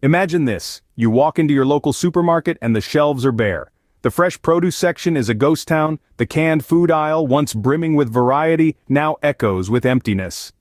Imagine this, you walk into your local supermarket and the shelves are bare. The fresh produce section is a ghost town, the canned food aisle, once brimming with variety, now echoes with emptiness.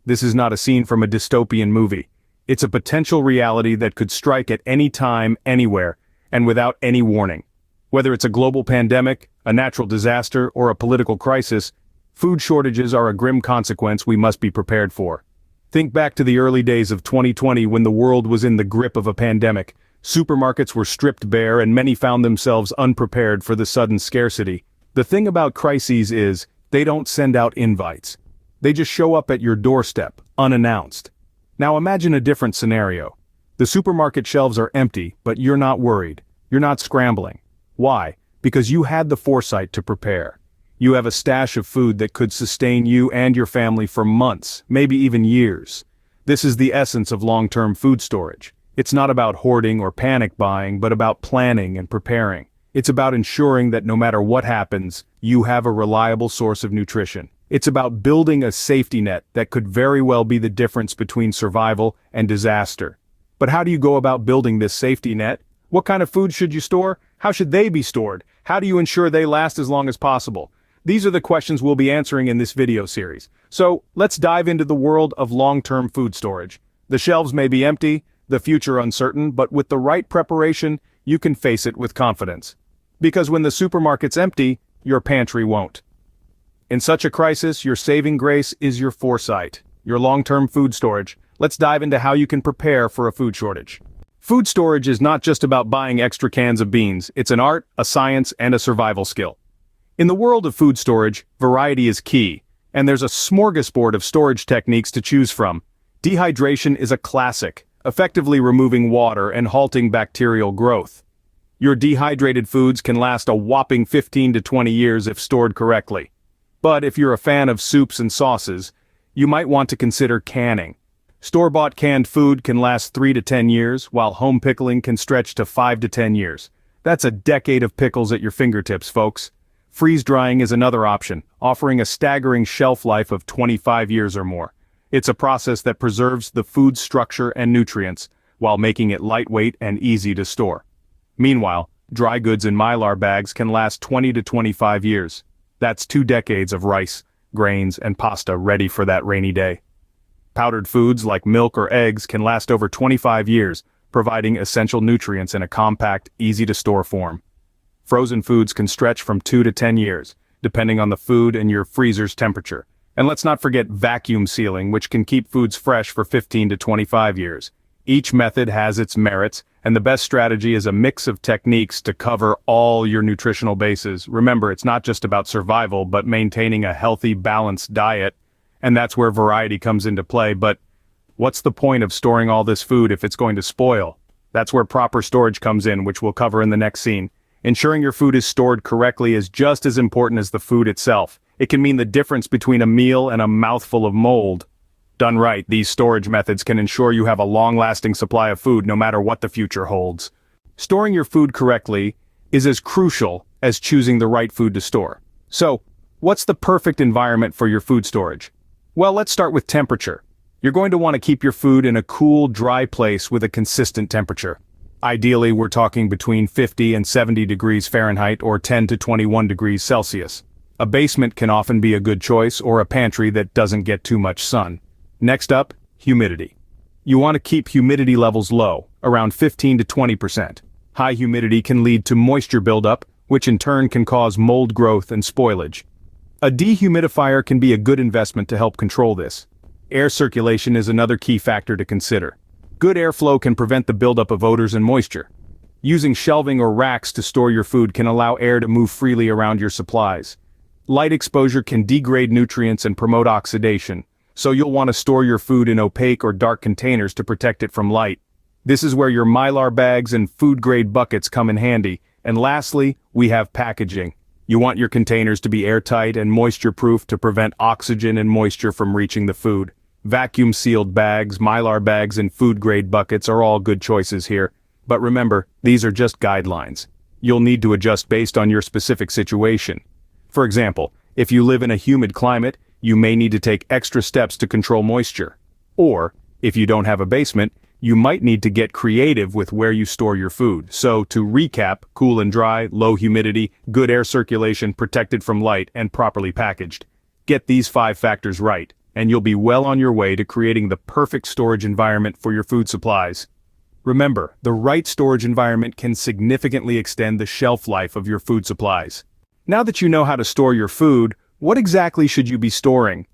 This is not a scene from a dystopian movie. It's a potential reality that could strike at any time, anywhere, and without any warning. Whether it's a global pandemic, a natural disaster, or a political crisis, food shortages are a grim consequence we must be prepared for. Think back to the early days of 2020 when the world was in the grip of a pandemic. Supermarkets were stripped bare and many found themselves unprepared for the sudden scarcity. The thing about crises is, they don't send out invites. They just show up at your doorstep, unannounced. Now imagine a different scenario. The supermarket shelves are empty, but you're not worried. You're not scrambling. Why? Because you had the foresight to prepare. You have a stash of food that could sustain you and your family for months, maybe even years. This is the essence of long-term food storage. It's not about hoarding or panic buying, but about planning and preparing. It's about ensuring that no matter what happens, you have a reliable source of nutrition. It's about building a safety net that could very well be the difference between survival and disaster. But how do you go about building this safety net? What kind of food should you store? How should they be stored? How do you ensure they last as long as possible? These are the questions we'll be answering in this video series. So, let's dive into the world of long-term food storage. The shelves may be empty, the future uncertain, but with the right preparation, you can face it with confidence. Because when the supermarket's empty, your pantry won't. In such a crisis, your saving grace is your foresight, your long-term food storage. Let's dive into how you can prepare for a food shortage. Food storage is not just about buying extra cans of beans, it's an art, a science, and a survival skill. In the world of food storage, variety is key, and there's a smorgasbord of storage techniques to choose from. Dehydration is a classic, effectively removing water and halting bacterial growth. Your dehydrated foods can last a whopping 15 to 20 years if stored correctly. But if you're a fan of soups and sauces, you might want to consider canning. Store-bought canned food can last 3 to 10 years, while home pickling can stretch to 5 to 10 years. That's a decade of pickles at your fingertips, folks. Freeze-drying is another option, offering a staggering shelf life of 25 years or more. It's a process that preserves the food's structure and nutrients, while making it lightweight and easy to store. Meanwhile, dry goods in Mylar bags can last 20 to 25 years. That's 2 decades of rice, grains, and pasta ready for that rainy day. Powdered foods like milk or eggs can last over 25 years, providing essential nutrients in a compact, easy-to-store form. Frozen foods can stretch from 2 to 10 years, depending on the food and your freezer's temperature. And let's not forget vacuum sealing, which can keep foods fresh for 15 to 25 years. Each method has its merits, and the best strategy is a mix of techniques to cover all your nutritional bases. Remember, it's not just about survival, but maintaining a healthy, balanced diet, and that's where variety comes into play. But what's the point of storing all this food if it's going to spoil? That's where proper storage comes in, which we'll cover in the next scene. Ensuring your food is stored correctly is just as important as the food itself. It can mean the difference between a meal and a mouthful of mold. Done right, these storage methods can ensure you have a long-lasting supply of food no matter what the future holds. Storing your food correctly is as crucial as choosing the right food to store. So, what's the perfect environment for your food storage? Well, let's start with temperature. You're going to want to keep your food in a cool, dry place with a consistent temperature. Ideally, we're talking between 50 and 70 degrees Fahrenheit or 10 to 21 degrees Celsius. A basement can often be a good choice, or a pantry that doesn't get too much sun. Next up, humidity. You want to keep humidity levels low, around 15 to 20%. High humidity can lead to moisture buildup, which in turn can cause mold growth and spoilage. A dehumidifier can be a good investment to help control this. Air circulation is another key factor to consider. Good airflow can prevent the buildup of odors and moisture. Using shelving or racks to store your food can allow air to move freely around your supplies. Light exposure can degrade nutrients and promote oxidation, so you'll want to store your food in opaque or dark containers to protect it from light. This is where your Mylar bags and food-grade buckets come in handy. And lastly, we have packaging. You want your containers to be airtight and moisture-proof to prevent oxygen and moisture from reaching the food. Vacuum-sealed bags, Mylar bags, and food-grade buckets are all good choices here. But remember, these are just guidelines. You'll need to adjust based on your specific situation. For example, if you live in a humid climate, you may need to take extra steps to control moisture. Or, if you don't have a basement, you might need to get creative with where you store your food. So, to recap, cool and dry, low humidity, good air circulation, protected from light, and properly packaged. Get these 5 factors right, and you'll be well on your way to creating the perfect storage environment for your food supplies. Remember, the right storage environment can significantly extend the shelf life of your food supplies. Now that you know how to store your food, what exactly should you be storing?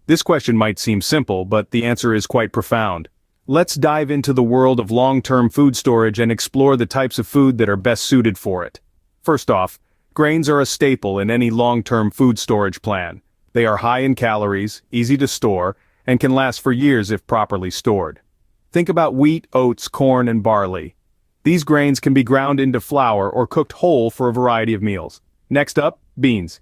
This question might seem simple, but the answer is quite profound. Let's dive into the world of long-term food storage and explore the types of food that are best suited for it. First off, grains are a staple in any long-term food storage plan. They are high in calories, easy to store, and can last for years if properly stored. Think about wheat, oats, corn, and barley. These grains can be ground into flour or cooked whole for a variety of meals. Next up, beans.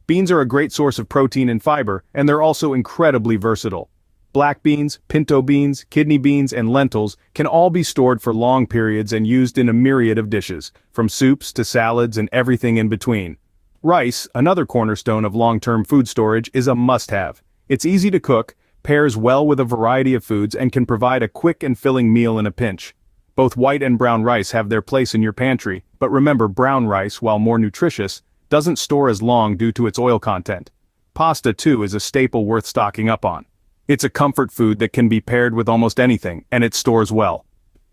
Beans are a great source of protein and fiber, and they're also incredibly versatile. Black beans, pinto beans, kidney beans, and lentils can all be stored for long periods and used in a myriad of dishes, from soups to salads and everything in between. Rice, another cornerstone of long-term food storage, is a must-have. It's easy to cook, pairs well with a variety of foods, and can provide a quick and filling meal in a pinch. Both white and brown rice have their place in your pantry, but remember, brown rice, while more nutritious, doesn't store as long due to its oil content. Pasta, too, is a staple worth stocking up on. It's a comfort food that can be paired with almost anything, and it stores well.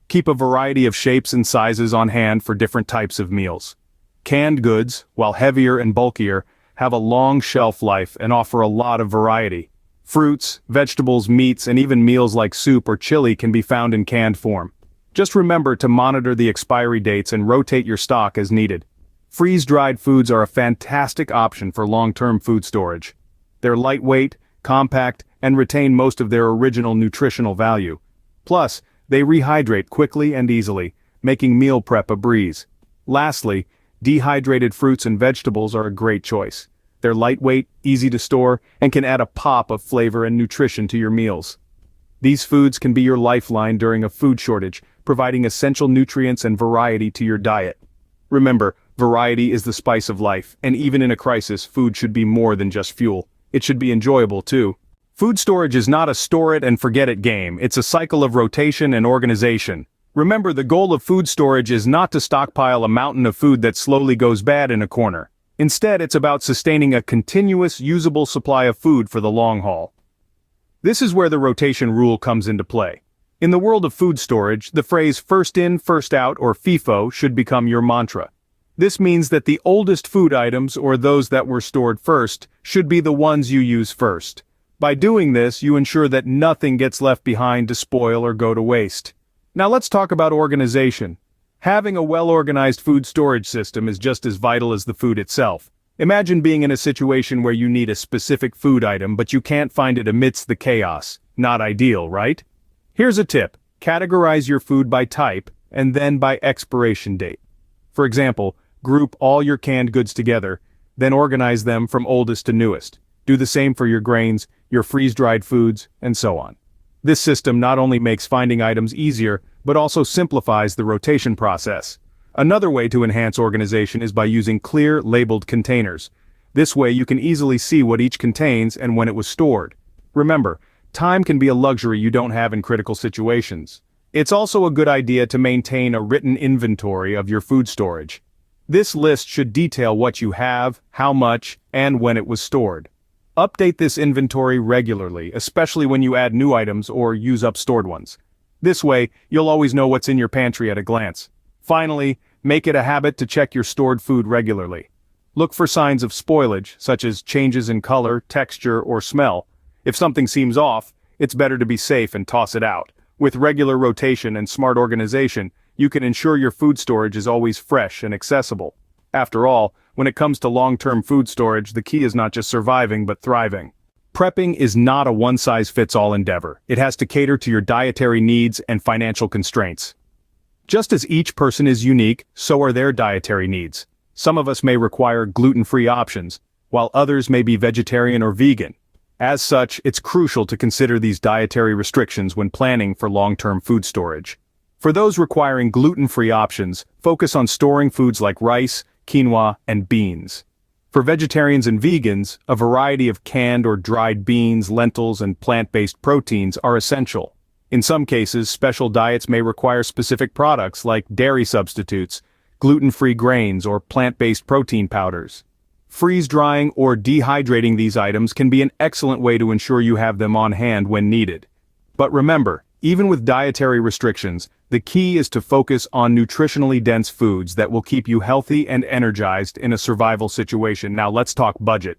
Keep a variety of shapes and sizes on hand for different types of meals. Canned goods, while heavier and bulkier, have a long shelf life and offer a lot of variety. Fruits, vegetables, meats, and even meals like soup or chili can be found in canned form. Just remember to monitor the expiry dates and rotate your stock as needed. Freeze-dried foods are a fantastic option for long-term food storage. They're lightweight, compact, and retain most of their original nutritional value. Plus, they rehydrate quickly and easily, making meal prep a breeze. Lastly, dehydrated fruits and vegetables are a great choice. They're lightweight, easy to store, and can add a pop of flavor and nutrition to your meals. These foods can be your lifeline during a food shortage, providing essential nutrients and variety to your diet. Remember, variety is the spice of life, and even in a crisis, food should be more than just fuel. It should be enjoyable too. Food storage is not a store-it-and-forget-it game, it's a cycle of rotation and organization. Remember, the goal of food storage is not to stockpile a mountain of food that slowly goes bad in a corner. Instead, it's about sustaining a continuous, usable supply of food for the long haul. This is where the rotation rule comes into play. In the world of food storage, the phrase first in, first out, or FIFO, should become your mantra. This means that the oldest food items, or those that were stored first, should be the ones you use first. By doing this, you ensure that nothing gets left behind to spoil or go to waste. Now let's talk about organization. Having a well-organized food storage system is just as vital as the food itself. Imagine being in a situation where you need a specific food item but you can't find it amidst the chaos. Not ideal, right? Here's a tip. Categorize your food by type and then by expiration date. For example, group all your canned goods together, then organize them from oldest to newest. Do the same for your grains, your freeze-dried foods, and so on. This system not only makes finding items easier, but also simplifies the rotation process. Another way to enhance organization is by using clear, labeled containers. This way you can easily see what each contains and when it was stored. Remember, time can be a luxury you don't have in critical situations. It's also a good idea to maintain a written inventory of your food storage. This list should detail what you have, how much, and when it was stored. Update this inventory regularly, especially when you add new items or use up stored ones. This way, you'll always know what's in your pantry at a glance. Finally, make it a habit to check your stored food regularly. Look for signs of spoilage, such as changes in color, texture, or smell. If something seems off, it's better to be safe and toss it out. With regular rotation and smart organization, you can ensure your food storage is always fresh and accessible. After all, when it comes to long-term food storage, the key is not just surviving but thriving. Prepping is not a one-size-fits-all endeavor. It has to cater to your dietary needs and financial constraints. Just as each person is unique, so are their dietary needs. Some of us may require gluten-free options, while others may be vegetarian or vegan. As such, it's crucial to consider these dietary restrictions when planning for long-term food storage. For those requiring gluten-free options, focus on storing foods like rice, quinoa, and beans. For vegetarians and vegans, a variety of canned or dried beans, lentils, and plant-based proteins are essential. In some cases, special diets may require specific products like dairy substitutes, gluten-free grains, or plant-based protein powders. Freeze-drying or dehydrating these items can be an excellent way to ensure you have them on hand when needed. But remember, even with dietary restrictions, the key is to focus on nutritionally dense foods that will keep you healthy and energized in a survival situation. Now let's talk budget.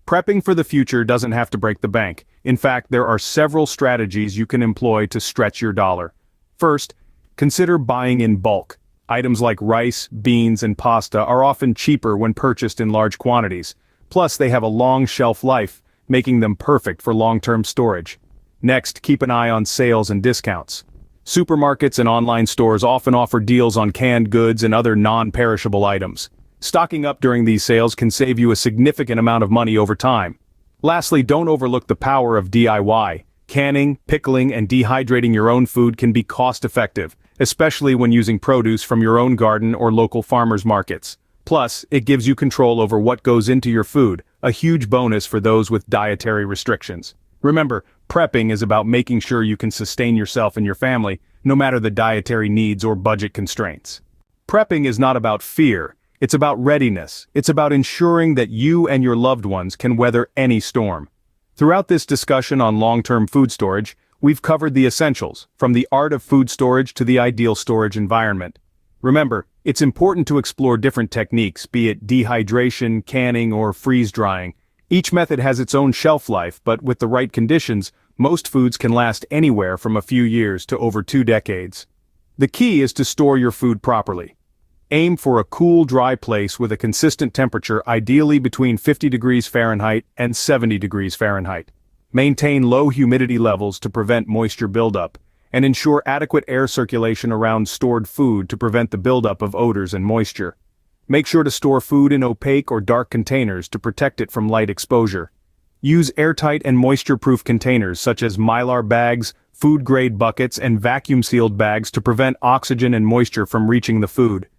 Prepping for the future doesn't have to break the bank. In fact, there are several strategies you can employ to stretch your dollar. First, consider buying in bulk. Items like rice, beans, and pasta are often cheaper when purchased in large quantities. Plus, they have a long shelf life, making them perfect for long-term storage. Next, keep an eye on sales and discounts. Supermarkets and online stores often offer deals on canned goods and other non-perishable items. Stocking up during these sales can save you a significant amount of money over time. Lastly, don't overlook the power of DIY. Canning, pickling, and dehydrating your own food can be cost-effective, especially when using produce from your own garden or local farmers markets. Plus, it gives you control over what goes into your food, a huge bonus for those with dietary restrictions. Remember, prepping is about making sure you can sustain yourself and your family, no matter the dietary needs or budget constraints. Prepping is not about fear, it's about readiness. It's about ensuring that you and your loved ones can weather any storm. Throughout this discussion on long-term food storage, we've covered the essentials, from the art of food storage to the ideal storage environment. Remember, it's important to explore different techniques, be it dehydration, canning, or freeze-drying. Each method has its own shelf life, but with the right conditions, most foods can last anywhere from a few years to over 2 decades. The key is to store your food properly. Aim for a cool, dry place with a consistent temperature, ideally between 50 degrees Fahrenheit and 70 degrees Fahrenheit. Maintain low humidity levels to prevent moisture buildup, and ensure adequate air circulation around stored food to prevent the buildup of odors and moisture. Make sure to store food in opaque or dark containers to protect it from light exposure. Use airtight and moisture-proof containers such as Mylar bags, food-grade buckets, and vacuum-sealed bags to prevent oxygen and moisture from reaching the food.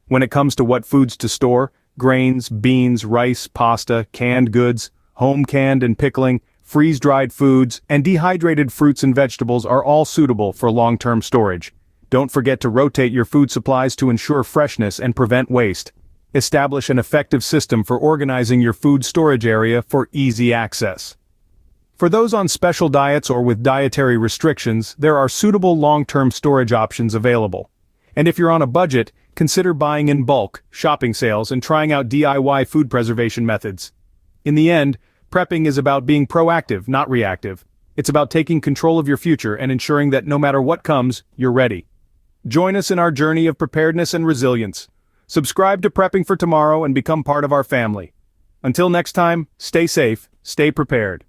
When it comes to what foods to store, grains, beans, rice, pasta, canned goods, home canned and pickling, freeze-dried foods, and dehydrated fruits and vegetables are all suitable for long-term storage. Don't forget to rotate your food supplies to ensure freshness and prevent waste. Establish an effective system for organizing your food storage area for easy access. For those on special diets or with dietary restrictions, there are suitable long-term storage options available. And if you're on a budget, consider buying in bulk, shopping sales, and trying out DIY food preservation methods. In the end, prepping is about being proactive, not reactive. It's about taking control of your future and ensuring that no matter what comes, you're ready. Join us in our journey of preparedness and resilience. Subscribe to Prepping for Tomorrow and become part of our family. Until next time, stay safe, stay prepared.